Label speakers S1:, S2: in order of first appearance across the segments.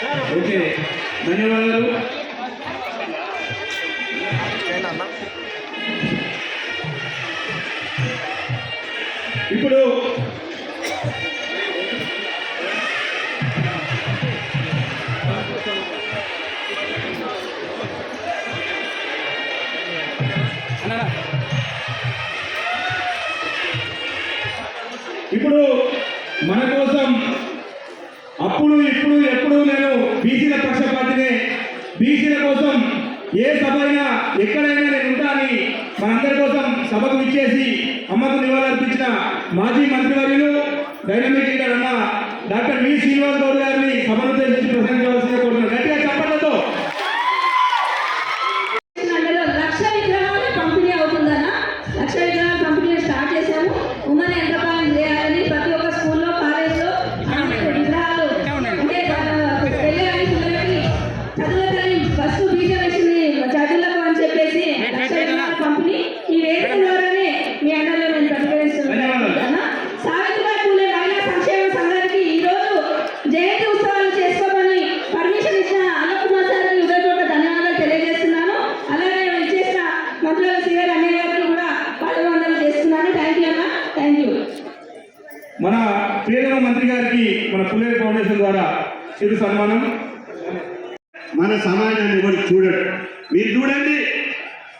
S1: Okay, ధన్యవాదాలు. ఇప్పుడు మన కోసం అప్పుడు ఇప్పుడు ఎప్పుడు నేను బీసీల పక్షపాతినే, బీసీల కోసం ఏ సభ అయినా ఎక్కడైనా నేను ఉంటానని మనందరి కోసం సభకు ఇచ్చేసి అమ్మకు నివాళులర్పించిన మాజీ మంత్రివర్యులు డైనమిక్ లీడర్ అన్న డాక్టర్ వి శ్రీనివాస్ గౌడ్ గారిని సభను ఉద్దేశించి ప్రసంగించవలసిందిగా కోరుతున్నాను. గట్టిగా చెప్పడంతో మన ప్రియతమ మంత్రి గారికి మన పుల్లేరు ఫౌండేషన్ ద్వారా చిరు సన్మానం.
S2: మన సమాజాన్ని ఎవరు చూడడు. మీరు చూడండి,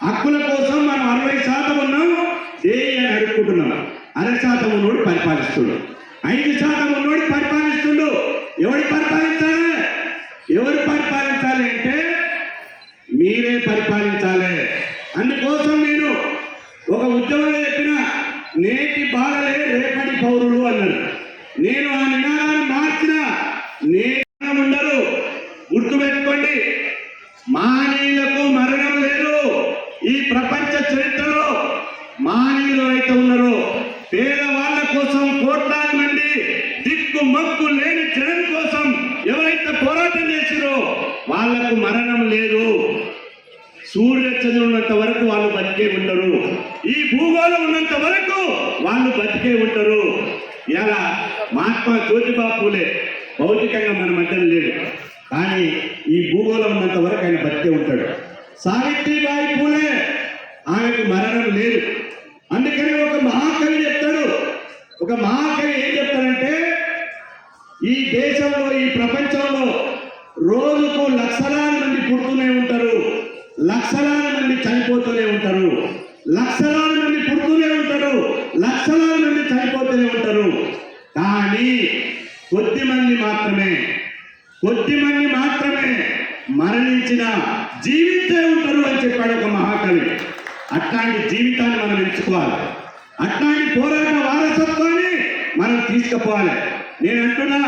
S2: హక్కుల కోసం మనం 60% ఉన్నాం, అని అడుక్కుంటున్నాం. 60% ఉన్నోడు పరిపాలిస్తుడు, 5% ఉన్నోడు పరిపాలిస్తుండు. ఎవరు పరిపాలించాలి? ఎవరు పరిపాలించాలి అంటే మీరే పరిపాలించాలి. అందుకోసం నేను ఒక ఉద్యమంలో చెప్పిన నేటి బాలలే రేపటి పౌరులు అన్నారు. నేను ఆ నినాదాన్ని మార్చిన నేను ఉండరు. గుర్తుపెట్టుకోండి, మానవులకు మరణం లేదు. ఈ ప్రపంచ చరిత్రలో మానవులు అయితే ఉన్నారో పేదవాళ్ళ కోసం కోట్లాది మంది దిక్కు మొక్కు లేని జనం కోసం ఎవరైతే పోరాటం చేసిరో వాళ్లకు మరణం లేదు. సూర్యచంద్రుడు ఉన్నంత వరకు వాళ్ళు బతికే ఉంటారు. ఈ భూగోళం ఉన్నంత వరకు వాళ్ళు బతికే ఉంటారు. ఇలా మహాత్మా జ్యోతిబా పూలే భౌతికంగా మన మధ్యలో లేడు, కానీ ఈ భూగోళం ఉన్నంత వరకు ఆయన బతికే ఉంటాడు. సావిత్రిబాయి పూలే, ఆమెకు మరణం లేదు. అందుకని ఒక మహాకవి చెప్తాడు. ఒక మహాకవి ఏం చెప్తాడంటే, ఈ దేశంలో ఈ ప్రపంచంలో రోజుకు లక్షలాది మంది పుడుతూనే ఉంటారు, లక్షలాది మంది చనిపోతూనే ఉంటారు. లక్షలాది మంది పుడుతూనే ఉంటారు, లక్షలాది మంది చనిపోతూనే ఉంటారు. కానీ కొద్ది మంది మాత్రమే మరణించిన జీవితే ఉంటారు అని చెప్పాడు ఒక మహాకవి. అట్లాంటి జీవితాన్ని మనం ఎంచుకోవాలి. అట్లాంటి పోరాట వారసత్వాన్ని మనం తీసుకుపోవాలి. నేను అంటున్నా,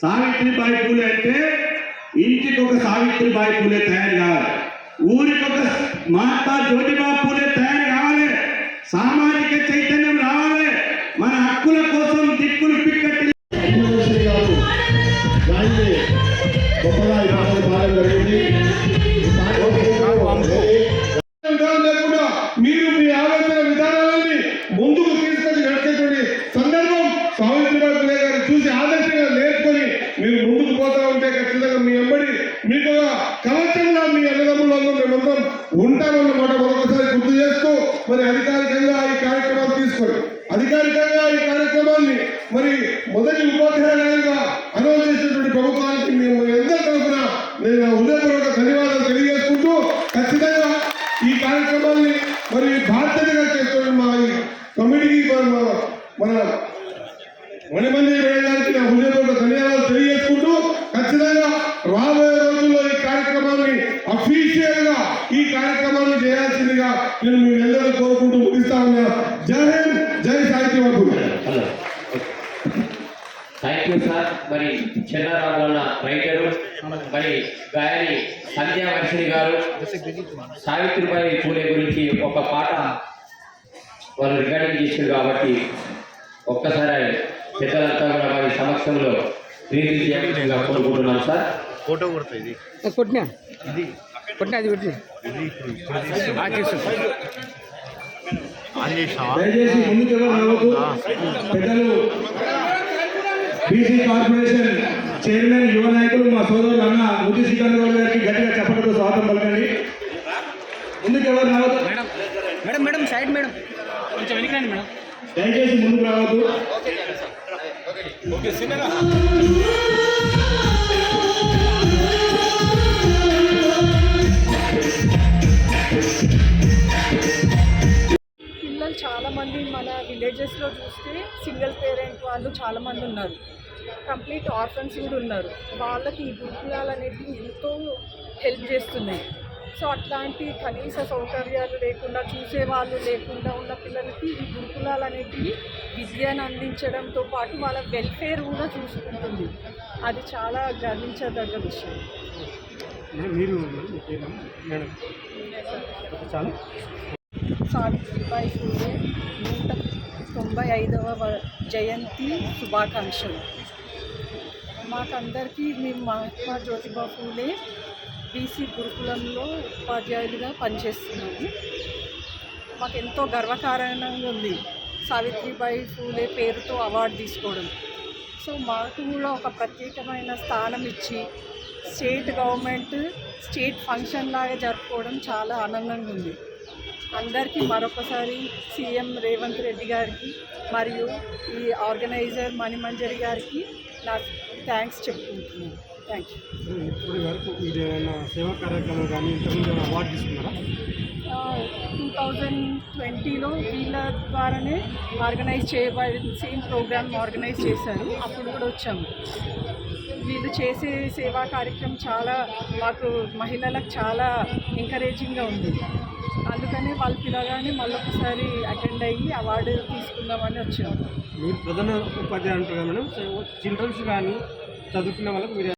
S2: సావిత్రిబాయి పూలే అంటే ఇంటికి ఒక సావిత్రిబాయి పూలే తయారు కావాలి, ఊరికొక మహాత్మా జ్యోతిబా పూలే తయారు కావాలి. సామాజిక చైతన్యం రావాలి. మన హక్కుల కోసం దిక్కులు పిక్కట్టి
S3: మీరు మీ ఆలోచన విధానాన్ని ముందుకు తీసుకొని నడిచేటువంటి సందర్భం సావిత్రిబాయి పూలే గారు చూసి ఆదర్శంగా నేర్చుకొని మీరు ముందుకు పోతా ఉంటే ఖచ్చితంగా మీ వెంబడి మీకు కవచంగా మీ అన్నదమ్ములందరూ మేమందరం ఉంటామన్నమాట మరొకసారి గుర్తు చేస్తూ, మరి అధికారికంగా ఈ కార్యక్రమాన్ని తీసుకొని అధికారికంగా ఈ కార్యక్రమాన్ని మరి మొదటి ఉపాధ్యాయులుగా అనౌన్స్ చేసినటువంటి ప్రభుత్వానికి మేము ఎంతో తరఫున నేను హృదయపూర్వక ధన్యవాదాలు తెలియజేసుకుంటూ, ఖచ్చితంగా ఈ కార్యక్రమాన్ని మరి బాధ్యతగా చేస్తున్న మా కమిటీకి మన మణిమంజరి వేయడానికి నా హృదయపూర్వక ధన్యవాదాలు తెలియజేసుకుంటూ, ఖచ్చితంగా రాబోయే రోజుల్లో ఈ కార్యక్రమాన్ని అఫీషియల్ గా ఈ కార్యక్రమాన్ని చేయాల్సిందిగా నేను మీరందరూ కోరుకుంటూ ముగిస్తా ఉన్నా. జై హింద్, జై సాహిత్యవర్ధు.
S4: Thank you sir. మరి చిన్నరాజుల రైటరు, మరి గాయని సంధ్యావర్షిణి గారు సావిత్రిబాయి పూలే గురించి ఒక పాట వాళ్ళు రికార్డింగ్ చేశారు కాబట్టి ఒక్కసారి పెద్దలంతా కూడా వారి సమక్షంలో రిలీజ్ చేయాల్సిందిగా కోరుకుంటున్నాను సార్.
S5: ఫోటో కొడుతుంది
S6: కొట్టినా అది కొట్టినా
S1: దయచేసి ముందుకు పెద్దలు బీసీ కార్పొరేషన్ చైర్మన్ యువ నాయకులు మా సోదరులు అన్న ముద్దు శ్రీకాంత్ గౌడ్ గారికి గట్టిగా చెప్పడంతో స్వాగతం పలకండి. ముందుకు ఎవరు రావద్దు,
S6: మేడం మేడం సైడ్ మేడం కొంచెం వెనకండి మేడం.
S1: దయచేసి ముందుకు రావద్దు.
S5: పిల్లలు చాలామంది మన విలేజెస్లో చూస్తే సింగిల్ పేరెంట్ వాళ్ళు చాలామంది ఉన్నారు, కంప్లీట్ ఆర్ఫన్స్ కూడా ఉన్నారు. వాళ్ళకి ఈ గురుకులాలు అనేవి ఎంతో హెల్ప్ చేస్తున్నాయి. సో అట్లాంటి కనీస సౌకర్యాలు లేకుండా, చూసేవాళ్ళు లేకుండా ఉన్న పిల్లలకి ఈ గురుకులాలు అనేటివి విద్యను అందించడంతో పాటు వాళ్ళ వెల్ఫేర్ కూడా చూసుకుంటుంది. అది చాలా గర్వించదగ్గ విషయం.
S3: మీరు
S5: సావిత్రిబాయి ఫూలే 195వ జయంతి శుభాకాంక్షలు. మాకందరికీ మేము మహాత్మా జ్యోతిబా ఫూలే బీసీ గురుకులంలో ఉపాధ్యాయులుగా పనిచేస్తున్నాము. మాకు ఎంతో గర్వకారణంగా ఉంది సావిత్రిబాయి ఫూలే పేరుతో అవార్డు తీసుకోవడం. సో మాకు కూడా ఒక ప్రత్యేకమైన స్థానం ఇచ్చి స్టేట్ గవర్నమెంట్ స్టేట్ ఫంక్షన్ లాగా జరుపుకోవడం చాలా ఆనందంగా ఉంది. అందరికీ మరొకసారి సీఎం రేవంత్ రెడ్డి గారికి మరియు ఈ ఆర్గనైజర్ మణిమంజరి గారికి నా థ్యాంక్స్ చెప్పుకుంటున్నాను. Thank you.
S3: ఇప్పుడు వరకు మీరు ఏమైనా సేవా కార్యక్రమం కానీ ఇంతకుముందు అవార్డు తీసుకున్నారా?
S5: 2020లో వీళ్ళ ద్వారానే ఆర్గనైజ్ చేయబడిన సేమ్ ప్రోగ్రామ్ ఆర్గనైజ్ చేశారు. అప్పుడు కూడా వచ్చాము. వీళ్ళు చేసే సేవా కార్యక్రమం చాలా మాకు మహిళలకు చాలా ఎంకరేజింగ్గా ఉంది. అందుకని వాళ్ళు పిలవగానే మళ్ళొకసారి అటెండ్ అయ్యి అవార్డు తీసుకుందామని వచ్చాము.
S3: మీరు ప్రధాన ఉపాధ్యాయులు అంటారు కదా మేడం, చిల్డ్రన్స్ కానీ చదువుకున్న వాళ్ళకి మీరు